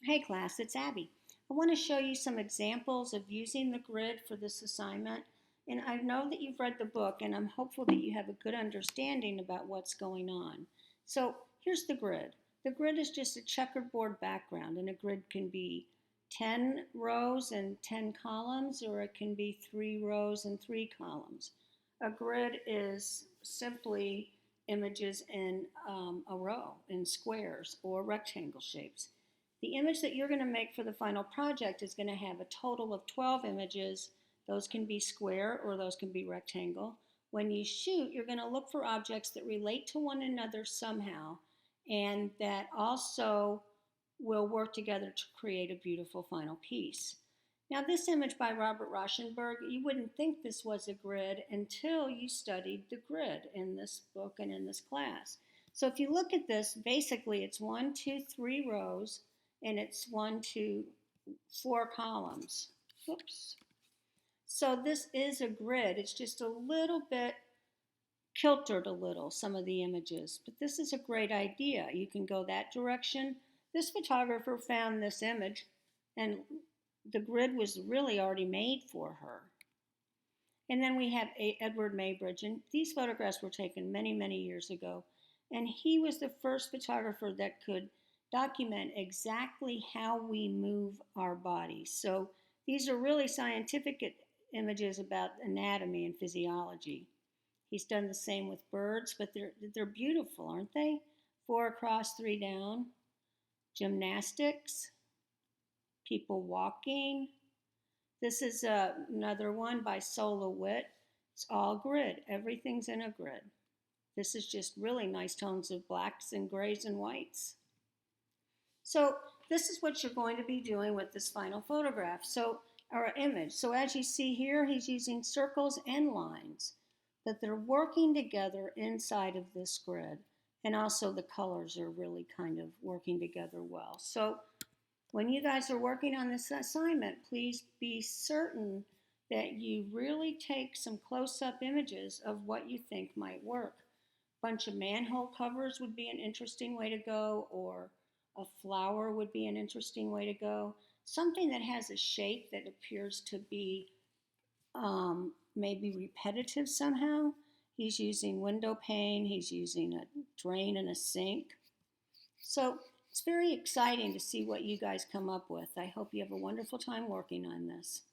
Hey class, it's Abby. I want to show you some examples of using the grid for this assignment. And I know that you've read the book, and I'm hopeful that you have a good understanding about what's going on. So here's the grid. The grid is just a checkerboard background, and a grid can be 10 rows and 10 columns, or it can be 3 rows and 3 columns. A grid is simply images in a row, in squares or rectangle shapes. The image that you're going to make for the final project is going to have a total of 12 images. Those can be square or those can be rectangle. When you shoot, you're going to look for objects that relate to one another somehow and that also will work together to create a beautiful final piece. Now, this image by Robert Rauschenberg, you wouldn't think this was a grid until you studied the grid in this book and in this class. So if you look at this, basically it's 1, 2, 3 rows, and it's 1, 2, 4 columns. Oops. So this is a grid. It's just a little bit kiltered a little, some of the images, but this is a great idea. You can go that direction. This photographer found this image, and the grid was really already made for her. And then we have Edward Maybridge, and these photographs were taken many, many years ago. And he was the first photographer that could document exactly how we move our bodies. So these are really scientific images about anatomy and physiology. He's done the same with birds, but they're beautiful, aren't they? 4 across, 3 down. Gymnastics, people walking. This is another one by Sola Witt. It's all grid. Everything's in a grid. This is just really nice tones of blacks and grays and whites. So this is what you're going to be doing with this final photograph. So our image. So as you see here, he's using circles and lines, but they're working together inside of this grid. And also the colors are really kind of working together well. So when you guys are working on this assignment, please be certain that you really take some close-up images of what you think might work. A bunch of manhole covers would be an interesting way to go, or a flower would be an interesting way to go. Something that has a shape that appears to be maybe repetitive somehow. He's using window pane, he's using a drain and a sink. So it's very exciting to see what you guys come up with. I hope you have a wonderful time working on this.